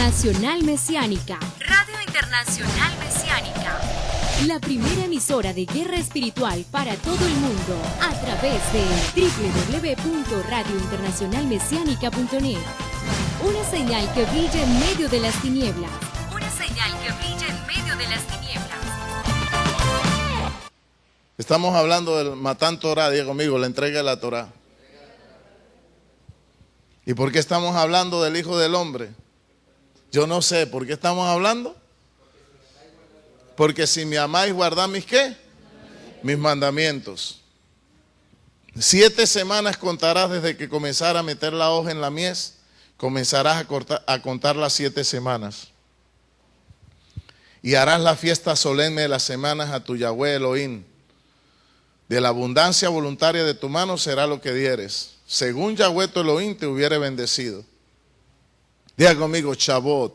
Internacional Mesiánica. Radio Internacional Mesiánica. La primera emisora de guerra espiritual para todo el mundo a través de www.radiointernacionalmesianica.net. Una señal que brilla en medio de las tinieblas. Una señal que brilla en medio de las tinieblas. Estamos hablando del Matán Torah, diga conmigo, la entrega de la Torah. ¿Y por qué estamos hablando del Hijo del Hombre? Yo no sé, ¿por qué estamos hablando? Porque si me amáis, guardad mis ¿qué? Mis mandamientos. 7 semanas contarás desde que comenzara a meter la hoja en la mies, comenzarás a contar las 7 semanas. Y harás la fiesta solemne de las semanas a tu Yahweh Elohim. De la abundancia voluntaria de tu mano será lo que dieres. Según Yahweh tu Elohim te hubiere bendecido. Diga conmigo, Shabbat.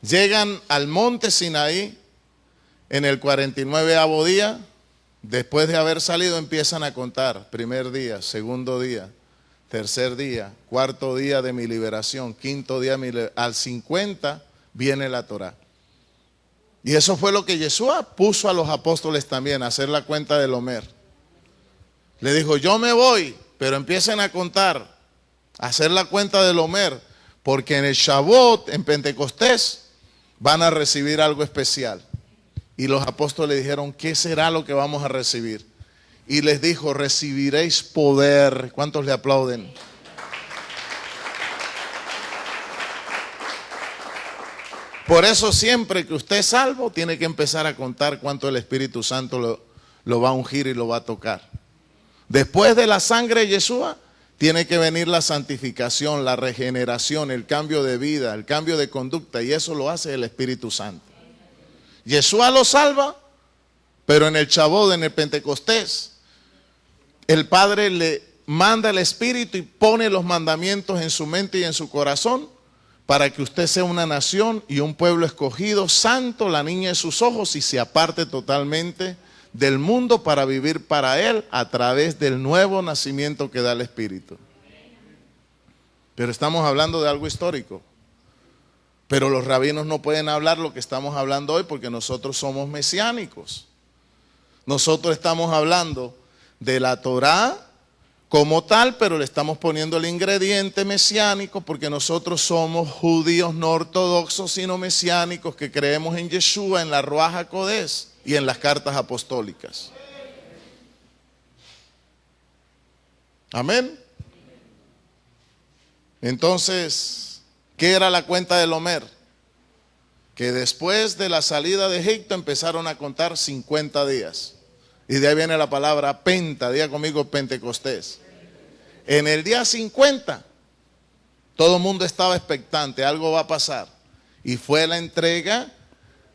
Llegan al monte Sinaí en el 49º día. Después de haber salido empiezan a contar. Primer día, segundo día, tercer día, cuarto día de mi liberación, quinto día de mi liberación. Al 50 viene la Torah. Y eso fue lo que Yeshua puso a los apóstoles también, a hacer la cuenta del Omer. Le dijo, yo me voy, pero empiecen a contar, a hacer la cuenta del Omer, porque en el Shavuot, en Pentecostés, van a recibir algo especial. Y los apóstoles dijeron, ¿qué será lo que vamos a recibir? Y les dijo, recibiréis poder. ¿Cuántos le aplauden? Por eso siempre que usted es salvo, tiene que empezar a contar cuánto el Espíritu Santo lo va a ungir y lo va a tocar. Después de la sangre de Yeshua, tiene que venir la santificación, la regeneración, el cambio de vida, el cambio de conducta, y eso lo hace el Espíritu Santo. Yeshua lo salva, pero en el Shavuot, en el Pentecostés, el Padre le manda el Espíritu y pone los mandamientos en su mente y en su corazón, para que usted sea una nación y un pueblo escogido, santo, la niña de sus ojos, y se aparte totalmente del mundo para vivir para Él a través del nuevo nacimiento que da el Espíritu. Pero estamos hablando de algo histórico. Pero los rabinos no pueden hablar lo que estamos hablando hoy porque nosotros somos mesiánicos. Nosotros estamos hablando de la Torá como tal, pero le estamos poniendo el ingrediente mesiánico porque nosotros somos judíos no ortodoxos sino mesiánicos que creemos en Yeshua, en la Ruach HaKodesh y en las cartas apostólicas. Amén. Entonces, ¿qué era la cuenta del Omer? Que después de la salida de Egipto empezaron a contar 50 días. Y de ahí viene la palabra penta, diga conmigo Pentecostés. En el día 50, todo el mundo estaba expectante, algo va a pasar. Y fue la entrega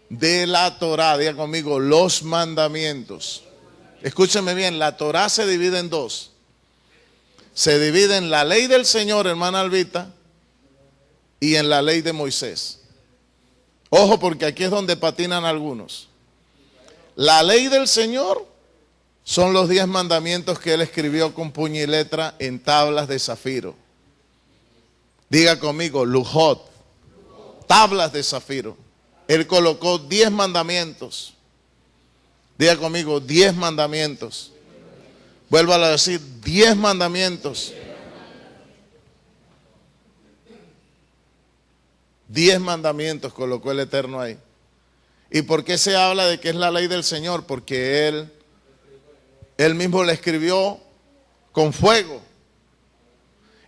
de la Torá, diga conmigo, los mandamientos. Escúcheme bien, la Torá se divide en dos. Se divide en la ley del Señor, hermana Albita, y en la ley de Moisés. Ojo, porque aquí es donde patinan algunos. La ley del Señor son los 10 mandamientos que Él escribió con puño y letra en tablas de zafiro. Diga conmigo, lujot, tablas de zafiro. Él colocó 10 mandamientos. Diga conmigo, 10 mandamientos. Vuélvalo a decir, 10 mandamientos. 10 mandamientos colocó el Eterno ahí. ¿Y por qué se habla de que es la ley del Señor? Porque Él mismo la escribió con fuego.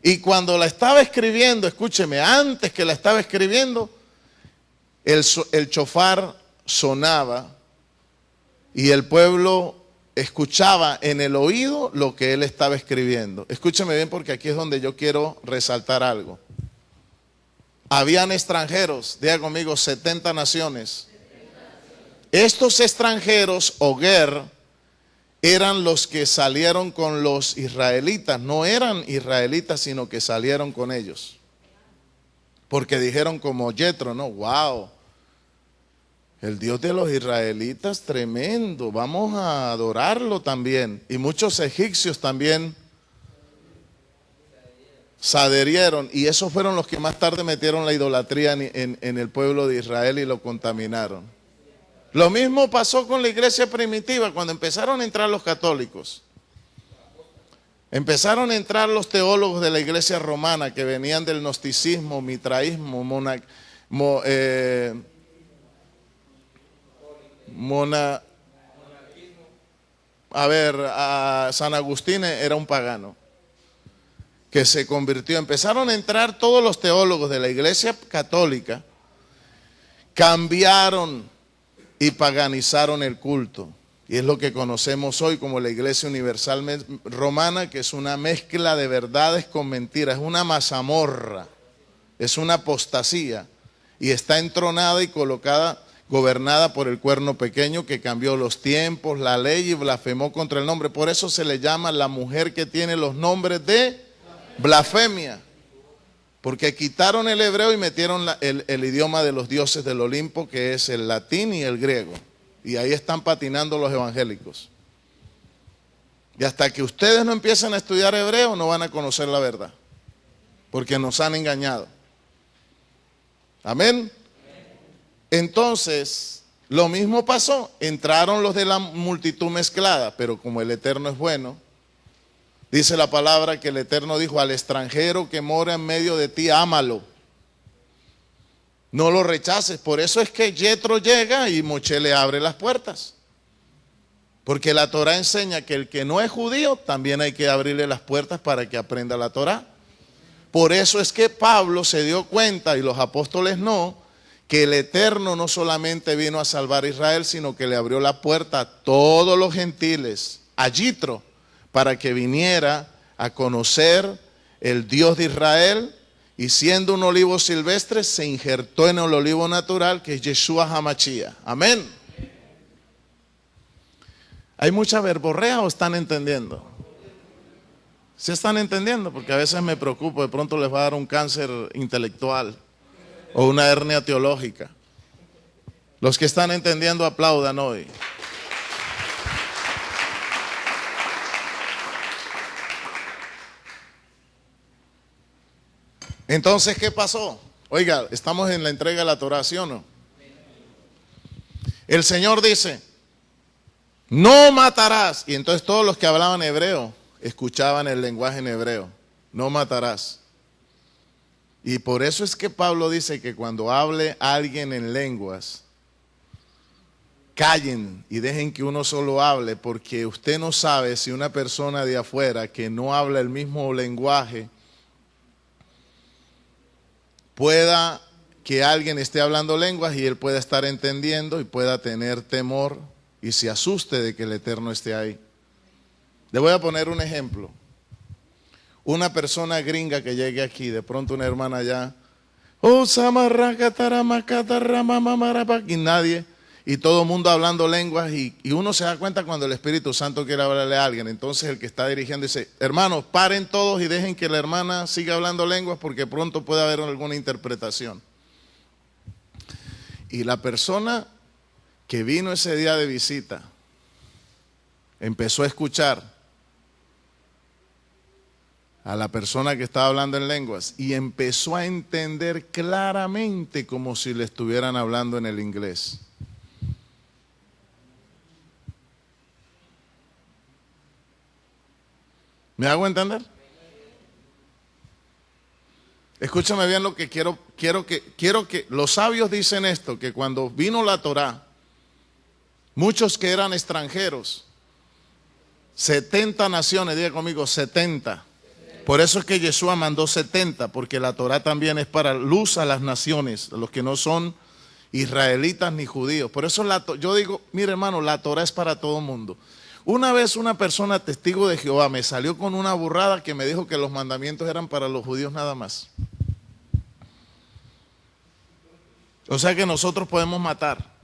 Y cuando la estaba escribiendo, escúcheme, antes que la estaba escribiendo, el shofar sonaba y el pueblo escuchaba en el oído lo que él estaba escribiendo. Escúcheme bien porque aquí es donde yo quiero resaltar algo. Habían extranjeros, diga conmigo, 70 naciones. Estos extranjeros, Oger, eran los que salieron con los israelitas. No eran israelitas, sino que salieron con ellos. Porque dijeron como Yetro, no, wow, el Dios de los israelitas tremendo, vamos a adorarlo también. Y muchos egipcios también se adherieron, y esos fueron los que más tarde metieron la idolatría en el pueblo de Israel y lo contaminaron. Lo mismo pasó con la iglesia primitiva cuando empezaron a entrar los católicos. Empezaron a entrar los teólogos de la iglesia romana que venían del gnosticismo, mitraísmo, San Agustín era un pagano que se convirtió. Empezaron a entrar todos los teólogos de la iglesia católica, cambiaron y paganizaron el culto. Y es lo que conocemos hoy como la Iglesia Universal Romana, que es una mezcla de verdades con mentiras, es una mazamorra, es una apostasía, y está entronada y colocada, gobernada por el cuerno pequeño que cambió los tiempos, la ley y blasfemó contra el nombre. Por eso se le llama la mujer que tiene los nombres de blasfemia, porque quitaron el hebreo y metieron el idioma de los dioses del Olimpo, que es el latín y el griego. Y ahí están patinando los evangélicos. Y hasta que ustedes no empiecen a estudiar hebreo, no van a conocer la verdad, porque nos han engañado. Amén. Entonces, lo mismo pasó. Entraron los de la multitud mezclada, pero como el Eterno es bueno, dice la palabra que el Eterno dijo: al extranjero que mora en medio de ti, ámalo. No lo rechaces. Por eso es que Yetro llega y Moche le abre las puertas. Porque la Torah enseña que el que no es judío también hay que abrirle las puertas para que aprenda la Torah. Por eso es que Pablo se dio cuenta, y los apóstoles no, que el Eterno no solamente vino a salvar a Israel, sino que le abrió la puerta a todos los gentiles, a Yitro, para que viniera a conocer el Dios de Israel. Y siendo un olivo silvestre, se injertó en el olivo natural, que es Yeshua HaMashiach. Amén. ¿Hay mucha verborrea o están entendiendo? ¿Sí están entendiendo? Porque a veces me preocupo, de pronto les va a dar un cáncer intelectual o una hernia teológica. Los que están entendiendo aplaudan hoy. Entonces, ¿qué pasó? Oiga, estamos en la entrega de la Torah, ¿sí o no? El Señor dice: no matarás. Y entonces todos los que hablaban hebreo escuchaban el lenguaje en hebreo: no matarás. Y por eso es que Pablo dice que cuando hable alguien en lenguas, callen y dejen que uno solo hable, porque usted no sabe si una persona de afuera que no habla el mismo lenguaje, pueda que alguien esté hablando lenguas y él pueda estar entendiendo y pueda tener temor y se asuste de que el Eterno esté ahí. Le voy a poner un ejemplo. Una persona gringa que llegue aquí, de pronto una hermana allá, y nadie, y todo el mundo hablando lenguas, y uno se da cuenta cuando el Espíritu Santo quiere hablarle a alguien. Entonces el que está dirigiendo dice: hermanos, paren todos y dejen que la hermana siga hablando lenguas, porque pronto puede haber alguna interpretación. Y la persona que vino ese día de visita empezó a escuchar a la persona que estaba hablando en lenguas y empezó a entender claramente como si le estuvieran hablando en el inglés. ¿Me hago entender? Escúchame bien lo que quiero que los sabios dicen esto, que cuando vino la Torá, muchos que eran extranjeros, 70 naciones, diga conmigo, 70. Por eso es que Yeshua mandó 70, porque la Torá también es para luz a las naciones, a los que no son israelitas ni judíos. Por eso yo digo, mire hermano, la Torá es para todo el mundo. Una vez una persona testigo de Jehová me salió con una burrada que me dijo que los mandamientos eran para los judíos nada más. O sea que nosotros podemos matar,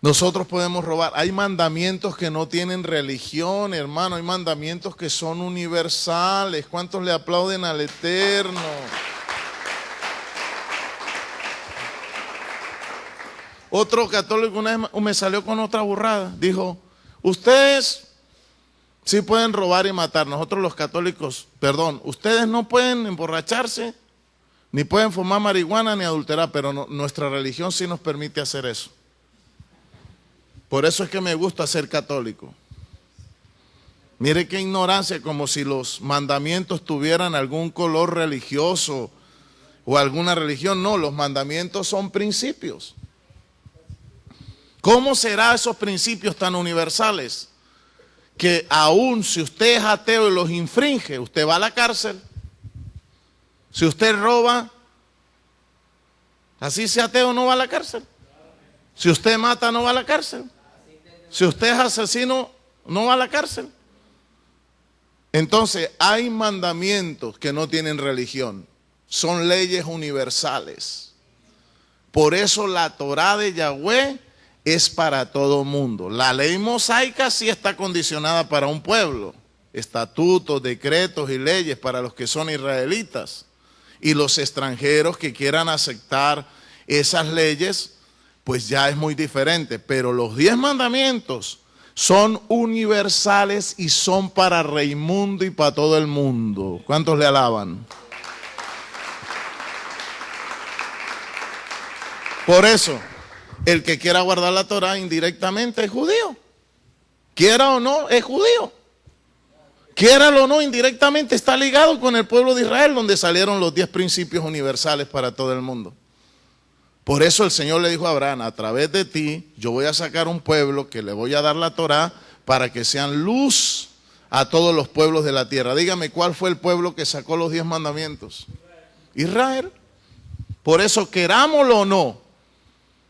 nosotros podemos robar. Hay mandamientos que no tienen religión, hermano, hay mandamientos que son universales. ¿Cuántos le aplauden al Eterno? Otro católico una vez me salió con otra burrada, dijo: ustedes Sí pueden robar y matar. Nosotros los católicos, perdón, ustedes no pueden emborracharse, ni pueden fumar marihuana, ni adulterar, pero nuestra religión sí nos permite hacer eso. Por eso es que me gusta ser católico. Mire qué ignorancia, como si los mandamientos tuvieran algún color religioso o alguna religión. No, los mandamientos son principios. ¿Cómo serán esos principios tan universales? Que aún si usted es ateo y los infringe, usted va a la cárcel. Si usted roba, así sea ateo, no va a la cárcel. Si usted mata, no va a la cárcel. Si usted es asesino, no va a la cárcel. Entonces, hay mandamientos que no tienen religión. Son leyes universales. Por eso la Torá de Yahweh es para todo mundo. La ley mosaica sí está condicionada para un pueblo. Estatutos, decretos y leyes para los que son israelitas. Y los extranjeros que quieran aceptar esas leyes, pues ya es muy diferente. Pero los 10 mandamientos son universales y son para Raimundo y para todo el mundo. ¿Cuántos le alaban? Por eso, el que quiera guardar la Torá indirectamente es judío. Quiera o no, es judío. Quiéralo o no, indirectamente está ligado con el pueblo de Israel, donde salieron los 10 principios universales para todo el mundo. Por eso el Señor le dijo a Abraham, a través de ti, yo voy a sacar un pueblo que le voy a dar la Torá para que sean luz a todos los pueblos de la tierra. Dígame, ¿cuál fue el pueblo que sacó los 10 mandamientos? Israel. Por eso, querámoslo o no,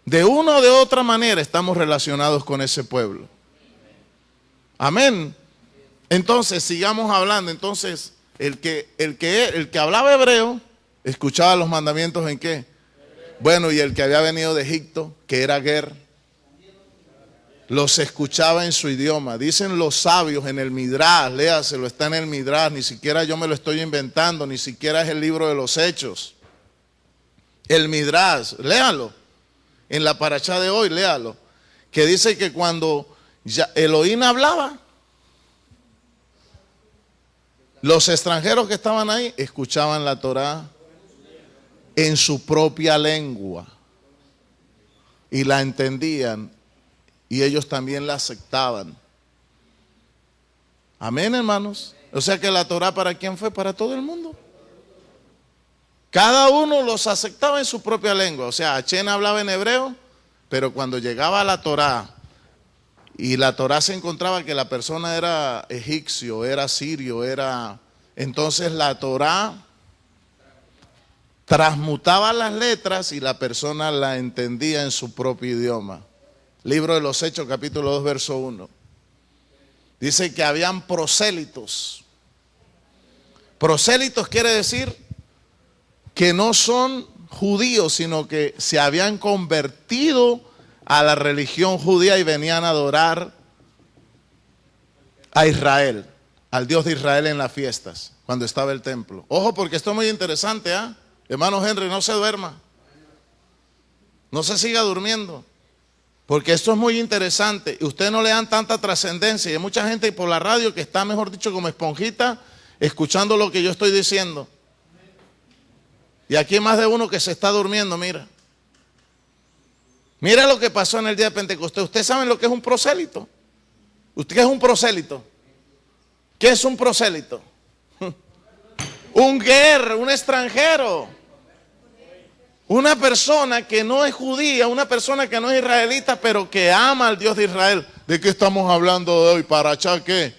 de una o de otra manera estamos relacionados con ese pueblo. Amén. Entonces, sigamos hablando. Entonces, el que hablaba hebreo, escuchaba los mandamientos ¿en qué? Bueno, y el que había venido de Egipto, que era Ger, los escuchaba en su idioma. Dicen los sabios en el Midrash, léaselo, está en el Midrash, ni siquiera yo me lo estoy inventando, ni siquiera es el libro de los Hechos. El Midrash, léalo. En la parashá de hoy, léalo. Que dice que cuando Elohim hablaba, los extranjeros que estaban ahí escuchaban la Torá en su propia lengua y la entendían y ellos también la aceptaban. Amén, hermanos. O sea que la Torá, ¿para quién fue? Para todo el mundo. Cada uno los aceptaba en su propia lengua. O sea, Achén hablaba en hebreo, pero cuando llegaba a la Torá y la Torá se encontraba que la persona era egipcio, era sirio, entonces la Torá transmutaba las letras y la persona la entendía en su propio idioma. Libro de los Hechos, capítulo 2, verso 1. Dice que habían prosélitos. Prosélitos quiere decir que no son judíos, sino que se habían convertido a la religión judía y venían a adorar a Israel, al Dios de Israel en las fiestas, cuando estaba el templo. Ojo, porque esto es muy interesante, ¿ah? Hermano Henry, no se duerma. No se siga durmiendo. Porque esto es muy interesante. Y ustedes no le dan tanta trascendencia. Y hay mucha gente por la radio que está, mejor dicho, como esponjita, escuchando lo que yo estoy diciendo. Y aquí hay más de uno que se está durmiendo, mira. Mira lo que pasó en el día de Pentecostés. ¿Ustedes saben lo que es un prosélito? ¿Usted qué es un prosélito? ¿Qué es un prosélito? Un ger, un extranjero. Una persona que no es judía, una persona que no es israelita, pero que ama al Dios de Israel. ¿De qué estamos hablando hoy? ¿Parashá qué?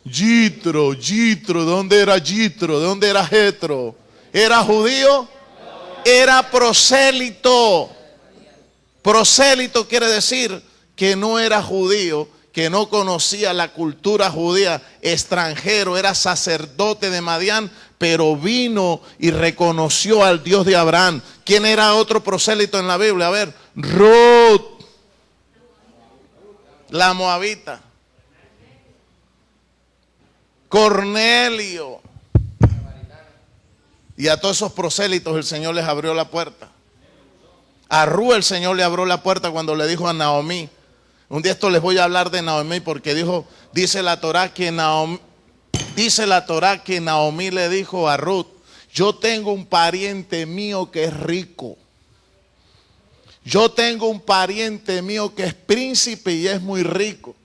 Yitro, ¿de dónde era Yitro? ¿De dónde era Jetro? ¿Era judío? Era prosélito. Prosélito quiere decir que no era judío, que no conocía la cultura judía, extranjero, era sacerdote de Madián, pero vino y reconoció al Dios de Abraham. ¿Quién era otro prosélito en la Biblia? A ver, Ruth, la moabita. Cornelio. Y a todos esos prosélitos el Señor les abrió la puerta. A Ruth el Señor le abrió la puerta cuando le dijo a Naomí, Un día esto les voy a hablar de Naomi porque dice la Torá que Naomi le dijo a Ruth, yo tengo un pariente mío que es rico. Yo tengo un pariente mío que es príncipe y es muy rico.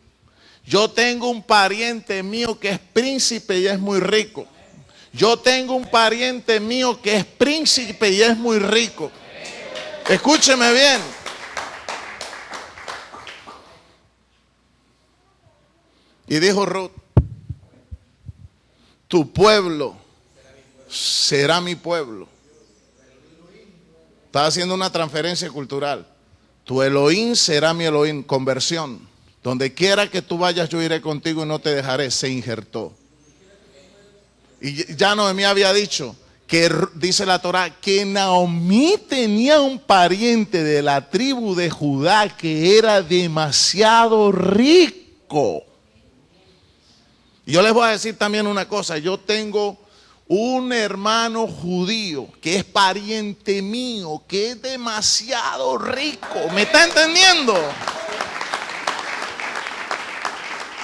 Yo tengo un pariente mío que es príncipe y es muy rico. Yo tengo un pariente mío que es príncipe y es muy rico. Escúcheme bien. Y dijo Ruth, tu pueblo será mi pueblo. Está haciendo una transferencia cultural. Tu Elohim será mi Elohim. Conversión. Donde quiera que tú vayas, yo iré contigo y no te dejaré. Se injertó. Y ya Noemí había dicho que, dice la Torá, que Naomi tenía un pariente de la tribu de Judá que era demasiado rico. Y yo les voy a decir también una cosa. Yo tengo un hermano judío que es pariente mío, que es demasiado rico. ¿Me está entendiendo?